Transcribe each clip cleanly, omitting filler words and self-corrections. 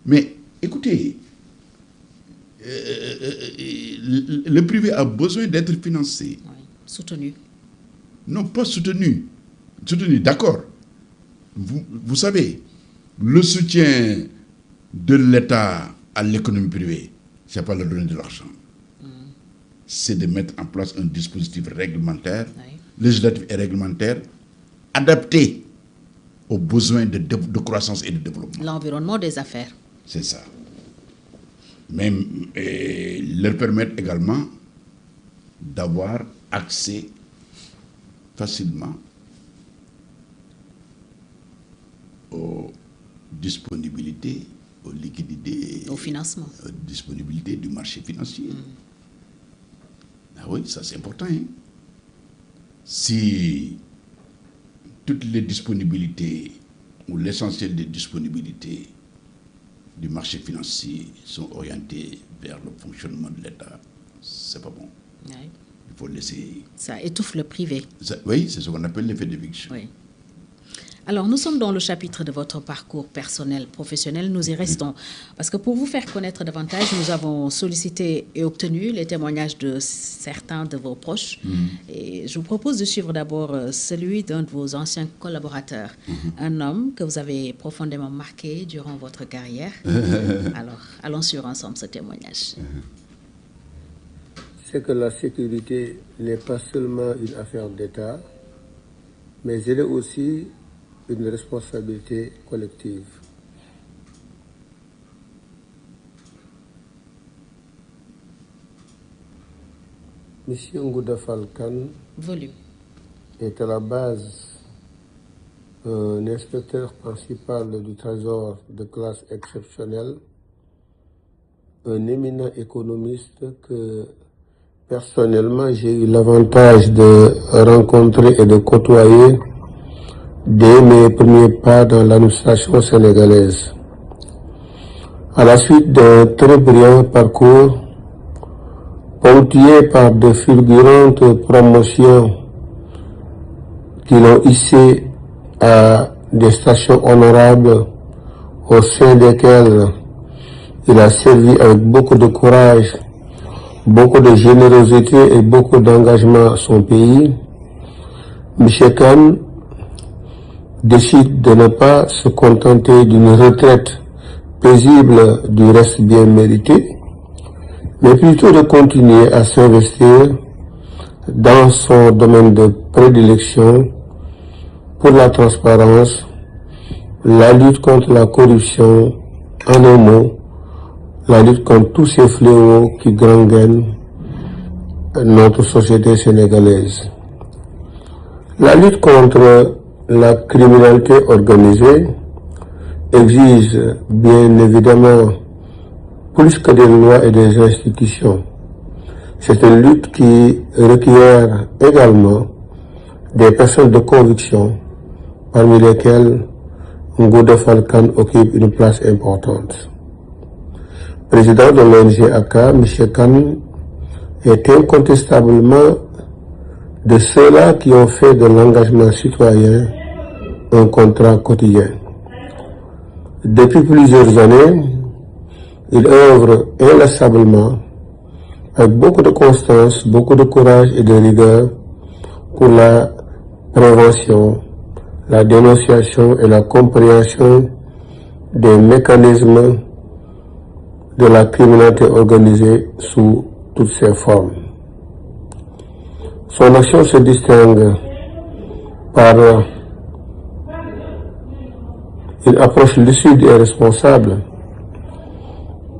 Mais écoutez, le privé a besoin d'être financé. Oui, soutenu. Non, pas soutenu. Soutenu, d'accord. Vous savez, le soutien de l'État à l'économie privée, ce n'est pas leur donner de l'argent. C'est de mettre en place un dispositif réglementaire, législatif et réglementaire, adapté aux besoins de croissance et de développement. L'environnement des affaires. C'est ça. Mais leur permettre également d'avoir accès facilement aux disponibilités, aux liquidités, au financement, aux disponibilités du marché financier. Ah oui, ça c'est important. Hein? Si toutes les disponibilités ou l'essentiel des disponibilités du marché financier sont orientées vers le fonctionnement de l'État, c'est pas bon. Oui. Il faut laisser... Ça étouffe le privé. Oui, c'est ce qu'on appelle l'effet d'éviction. Oui. Alors, nous sommes dans le chapitre de votre parcours personnel, professionnel. Nous y restons. Parce que pour vous faire connaître davantage, nous avons sollicité et obtenu les témoignages de certains de vos proches. Et je vous propose de suivre d'abord celui d'un de vos anciens collaborateurs. Un homme que vous avez profondément marqué durant votre carrière. Alors, allons suivre ensemble ce témoignage. C'est que la sécurité n'est pas seulement une affaire d'État, mais elle est aussi une responsabilité collective. Monsieur Ngouda Fall Kane est à la base un inspecteur principal du Trésor de classe exceptionnelle, un éminent économiste que personnellement j'ai eu l'avantage de rencontrer et de côtoyer dès mes premiers pas dans l'administration sénégalaise. À la suite d'un très brillant parcours, ponctué par de fulgurantes promotions qui l'ont hissé à des stations honorables au sein desquelles il a servi avec beaucoup de courage, beaucoup de générosité et beaucoup d'engagement son pays, M. Kane décide de ne pas se contenter d'une retraite paisible du reste bien mérité, mais plutôt de continuer à s'investir dans son domaine de prédilection pour la transparence, la lutte contre la corruption, en un mot, la lutte contre tous ces fléaux qui gangrènent notre société sénégalaise. La lutte contre la criminalité organisée exige bien évidemment plus que des lois et des institutions. C'est une lutte qui requiert également des personnes de conviction, parmi lesquelles Ngouda Fall Kane occupe une place importante. Président de l'ONG ACA, M. Kane est incontestablement de ceux-là qui ont fait de l'engagement citoyen un contrat quotidien. Depuis plusieurs années, il œuvre inlassablement, avec beaucoup de constance, beaucoup de courage et de rigueur pour la prévention, la dénonciation et la compréhension des mécanismes de la criminalité organisée sous toutes ses formes. Son action se distingue par une approche lucide et responsable,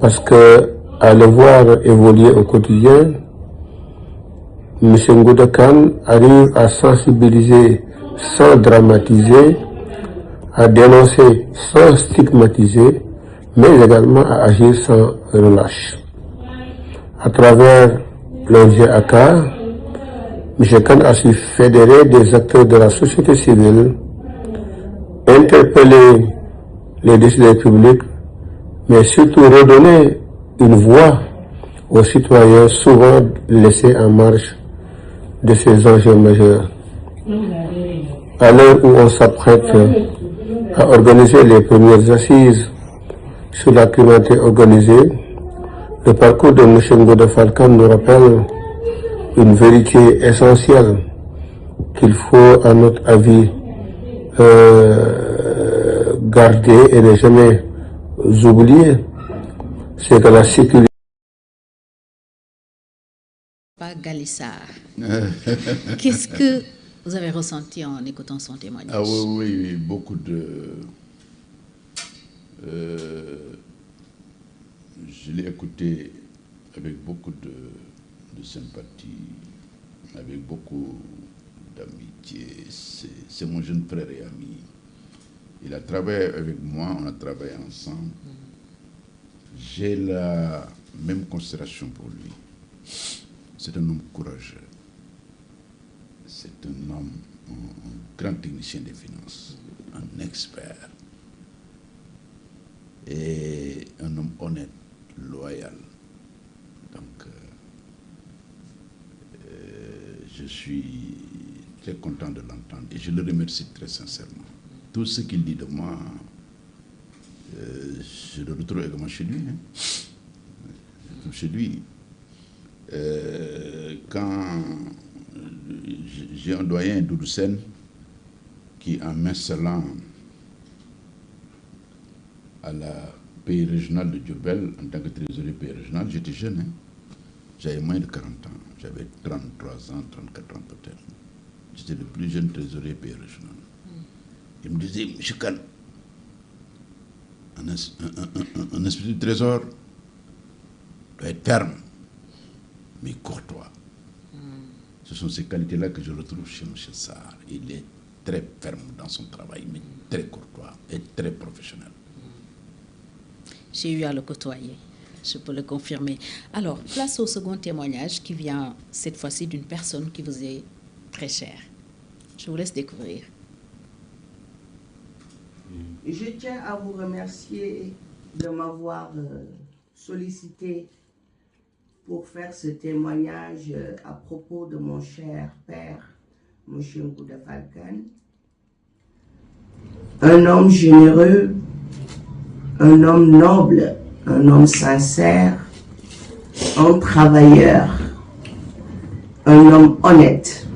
parce que à le voir évoluer au quotidien, M. Ngouda Kane arrive à sensibiliser sans dramatiser, à dénoncer sans stigmatiser, mais également à agir sans relâche. À travers l'ONG ACA, M. Kane a su fédérer des acteurs de la société civile, interpeller les décideurs publics, mais surtout redonner une voix aux citoyens souvent laissés en marge de ces enjeux majeurs. À l'heure où on s'apprête à organiser les premières assises sur la criminalité organisée, le parcours de M. Ngouda Falcon nous rappelle une vérité essentielle qu'il faut, à notre avis, garder et ne jamais oublier. C'est que la sécurité... Pas Galissard. Qu'est-ce que vous avez ressenti en écoutant son témoignage? Ah oui, beaucoup de... je l'ai écouté avec beaucoup de sympathie, avec beaucoup d'amitié. C'est mon jeune frère et ami. Il a travaillé avec moi, on a travaillé ensemble. J'ai la même considération pour lui. C'est un homme courageux. C'est un homme, un grand technicien des finances, un expert. Et un homme honnête, loyal. Donc, je suis très content de l'entendre et je le remercie très sincèrement. Tout ce qu'il dit de moi, je le retrouve également chez lui. Chez lui. Quand j'ai un doyen, Doudou Sène, qui en m'installant à la pays régional de Diourbel, en tant que trésorier pays régional, j'étais jeune, j'avais moins de 40 ans, j'avais 33 ans, 34 ans peut-être. J'étais le plus jeune trésorier pays régional. Il me disait, M. Kane, un esprit du trésor doit être ferme, mais courtois. Ce sont ces qualités-là que je retrouve chez M. Sarr. Il est très ferme dans son travail, mais très courtois et très professionnel. J'ai eu à le côtoyer, je peux le confirmer. Alors, place au second témoignage qui vient cette fois-ci d'une personne qui vous est très chère. Je vous laisse découvrir. Je tiens à vous remercier de m'avoir sollicité pour faire ce témoignage à propos de mon cher père, M. Ngouda Falcon. Un homme généreux, un homme noble, un homme sincère, un travailleur, un homme honnête,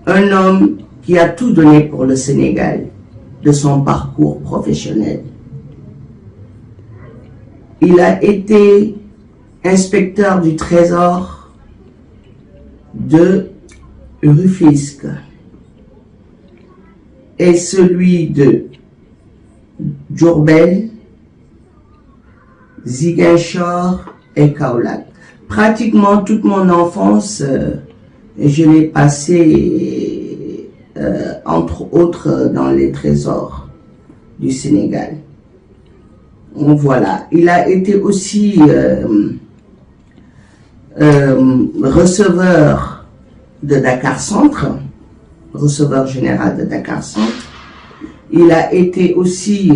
un homme qui a tout donné pour le Sénégal de son parcours professionnel. Il a été inspecteur du Trésor de Rufisque et celui de Diourbel, Ziguinchor et Kaolack. Pratiquement toute mon enfance, je l'ai passée, entre autres, dans les trésors du Sénégal. Voilà. Il a été aussi receveur de Dakar Centre, receveur général de Dakar Centre. Il a été aussi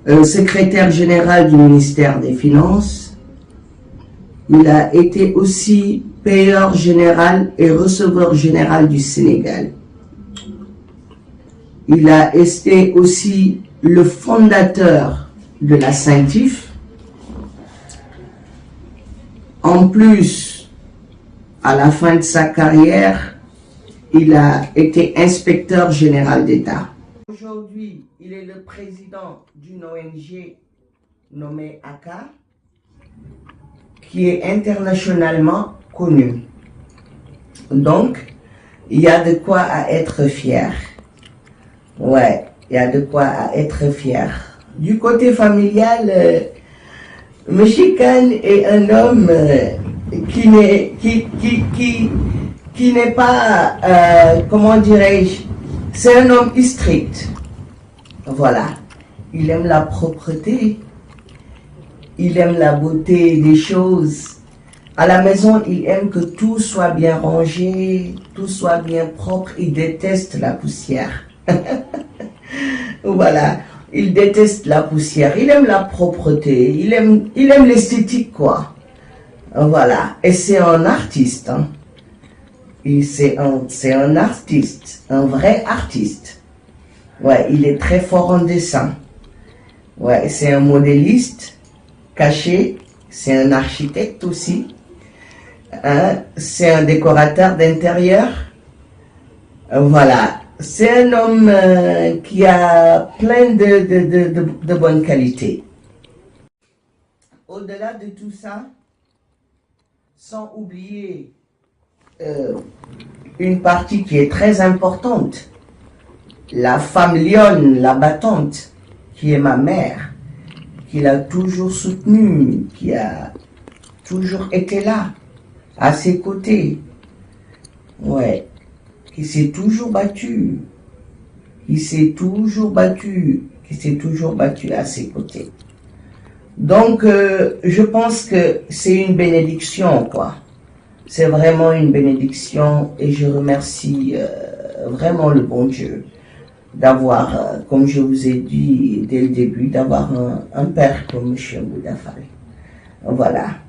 secrétaire général du ministère des Finances. Il a été aussi payeur général et receveur général du Sénégal. Il a été aussi le fondateur de la Saintif. En plus, à la fin de sa carrière, il a été inspecteur général d'État. Aujourd'hui, il est le président d'une ONG nommée ACA, qui est internationalement connue. Donc, il y a de quoi à être fier. Ouais, il y a de quoi à être fier. Du côté familial, M. Kane est un homme qui n'est pas, comment dirais-je, c'est un homme strict. Voilà. Il aime la propreté. Il aime la beauté des choses. À la maison, il aime que tout soit bien rangé, tout soit bien propre. Il déteste la poussière. Voilà. Il déteste la poussière. Il aime la propreté. Il aime l'esthétique, quoi. Voilà. Et c'est un artiste. Hein. C'est un artiste. Un vrai artiste. Ouais, il est très fort en dessin. Ouais, c'est un modéliste caché, c'est un architecte aussi, hein, c'est un décorateur d'intérieur. Voilà, c'est un homme qui a plein de bonnes qualités. Au-delà de tout ça, sans oublier une partie qui est très importante, la femme lionne, la battante, qui est ma mère, qui l'a toujours soutenue, qui a toujours été là, à ses côtés. Ouais, qui s'est toujours battue, qui s'est toujours battue à ses côtés. Donc, je pense que c'est une bénédiction, quoi. C'est vraiment une bénédiction et je remercie vraiment le bon Dieu d'avoir, comme je vous ai dit dès le début, d'avoir un père comme M. Ngoudafal. Voilà.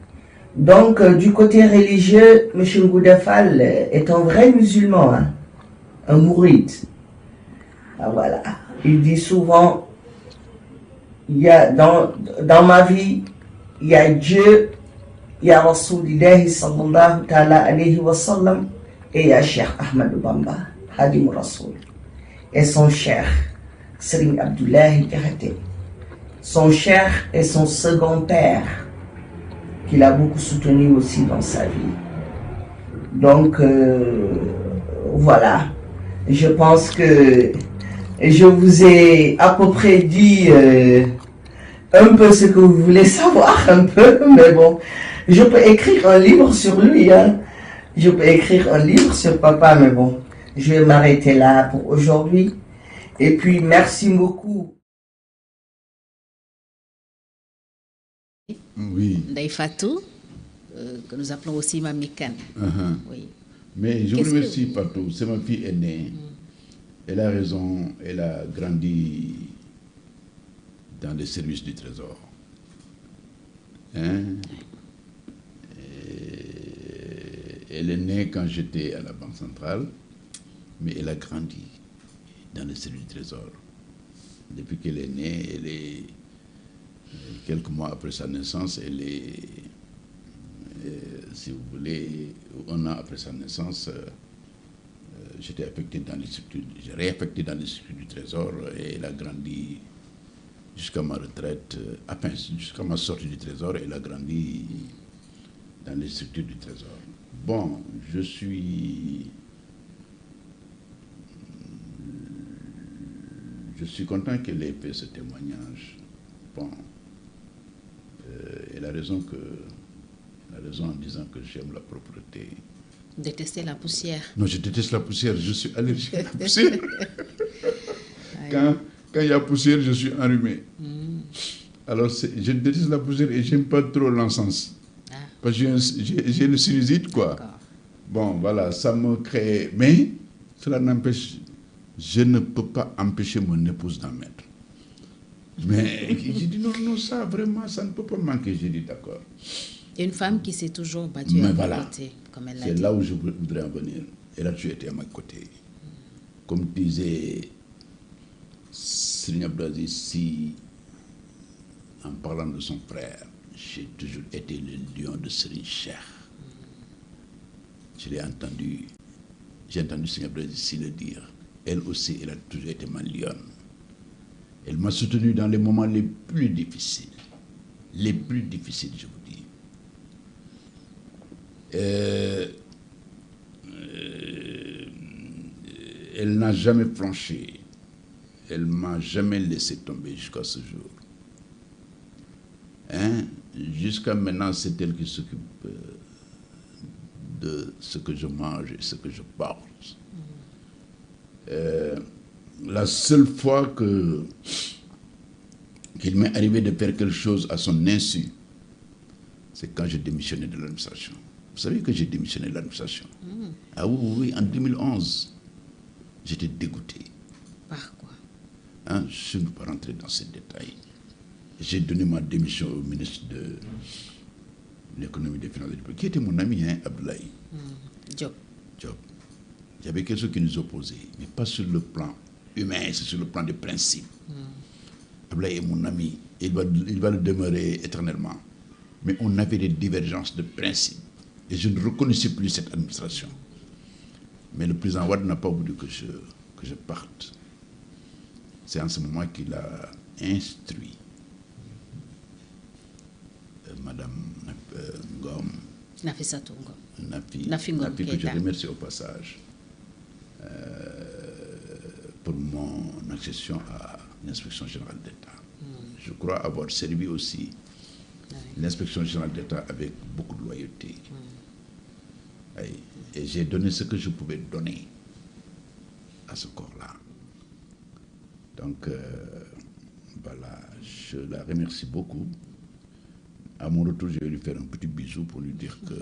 Donc, du côté religieux, M. Ngoudafal est un vrai musulman, hein, un mouride. Ah, voilà. Il dit souvent, il y a dans ma vie, il y a Dieu, il y a Rasulillahi sallallahu ta'ala alayhi wa sallam, et il y a Cheikh Ahmadou Bamba, Hadim Rasoul, et son cheikh, Serigne Abdoulaye Diakhaté, son cheikh et son second père, qu'il a beaucoup soutenu aussi dans sa vie. Donc, voilà, je pense que je vous ai à peu près dit un peu ce que vous voulez savoir, un peu, mais bon, je peux écrire un livre sur lui, hein. Je peux écrire un livre sur papa, mais bon, je vais m'arrêter là pour aujourd'hui. Et puis, merci beaucoup. Oui. Ndeye Fatou, que nous appelons aussi Mami Kane. Oui. Mais je vous remercie, Fatou. C'est ma fille aînée. Elle a raison, elle a grandi dans les services du Trésor. Hein? Elle est née quand j'étais à la Banque centrale, mais elle a grandi dans les services du Trésor. Depuis qu'elle est née, elle est, quelques mois après sa naissance, elle est, si vous voulez, un an après sa naissance, j'étais affecté dans les structures, j'ai réaffecté dans les structures du Trésor et elle a grandi jusqu'à ma retraite, jusqu'à ma sortie du Trésor, elle a grandi dans les structures du Trésor. Bon, je suis content qu'elle ait fait ce témoignage. Bon, elle a raison en disant que j'aime la propreté. Détester la poussière. Non, je déteste la poussière, je suis allergique à la poussière. Quand il y a poussière, je suis enrhumé. Alors, je déteste la poussière et j'aime pas trop l'encens. Parce que j'ai le sinusite, quoi. Bon, voilà, ça me crée... Mais, cela n'empêche... Je ne peux pas empêcher mon épouse d'en mettre. Mais j'ai dit, non, ça, vraiment, ça ne peut pas manquer. J'ai dit, d'accord. Une femme qui s'est toujours battue à mes côtés, comme elle l'a dit. C'est là où je voudrais en venir. Elle a toujours été à ma côté. Comme disait Serigne Abdou Aziz Sy, en parlant de son frère, j'ai toujours été le lion de Serigne Cheikh. Je l'ai entendu, j'ai entendu Serigne Abdou Aziz Sy le dire. Elle aussi, elle a toujours été ma lionne. Elle m'a soutenu dans les moments les plus difficiles. Les plus difficiles, je vous dis. Elle n'a jamais flanché. Elle ne m'a jamais laissé tomber jusqu'à ce jour. Hein? Jusqu'à maintenant, c'est elle qui s'occupe de ce que je mange et ce que je porte. La seule fois qu'il m'est arrivé de faire quelque chose à son insu, c'est quand j'ai démissionné de l'administration. Vous savez que j'ai démissionné de l'administration? Ah oui, en 2011. J'étais dégoûté. Par quoi? Hein, je ne peux pas rentrer dans ces détails. J'ai donné ma démission au ministre de l'économie et des finances, qui était mon ami, hein, Abdoulaye. Diop. Il y avait quelque chose qui nous opposait, mais pas sur le plan humain, c'est sur le plan des principes. Ablaye est mon ami, il va le demeurer éternellement. Mais on avait des divergences de principe. Et je ne reconnaissais plus cette administration. Mais le président Wade n'a pas voulu que je parte. C'est en ce moment qu'il a instruit Madame Ngom, Nafissatou Ngom. Nafi Ngom, que je remercie au passage, pour mon accession à l'inspection générale d'État. Je crois avoir servi aussi l'inspection générale d'État avec beaucoup de loyauté. Et j'ai donné ce que je pouvais donner à ce corps-là. Donc, voilà, je la remercie beaucoup. À mon retour, je vais lui faire un petit bisou pour lui dire que...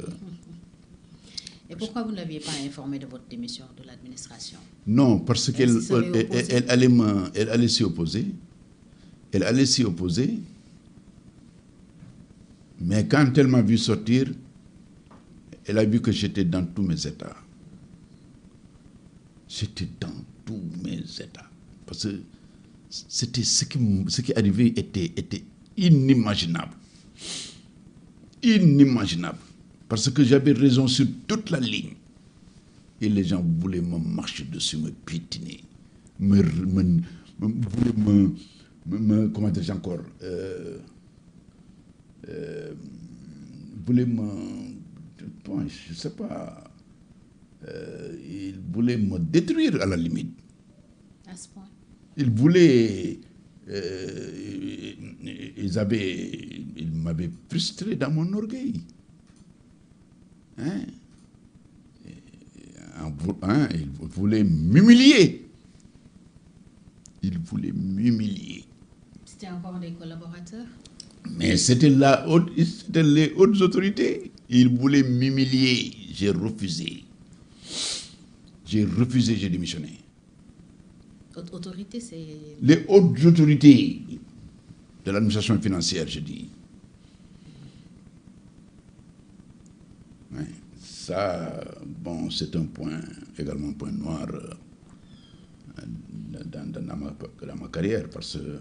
Et pourquoi vous ne l'aviez pas informé de votre démission de l'administration? Non, parce qu'elle allait s'y opposer. Elle allait s'y opposer. Mais quand elle m'a vu sortir, elle a vu que j'étais dans tous mes états. J'étais dans tous mes états. Parce que c'était ce qui arrivait était inimaginable. Inimaginable. Parce que j'avais raison sur toute la ligne. Et les gens voulaient me marcher dessus, me piétiner. Comment dire encore voulaient me... Bon, je ne sais pas. Ils voulaient me détruire à la limite. À ce point. Ils voulaient... ils m'avaient frustré dans mon orgueil. Ils voulaient m'humilier. Ils voulaient m'humilier. C'était encore des collaborateurs? Mais c'était les hautes autorités. Ils voulaient m'humilier. J'ai refusé. J'ai démissionné. Haute autorité, c'est... Les hautes autorités de l'administration financière, je dis. Ouais, ça, bon, c'est également un point noir dans ma carrière, parce que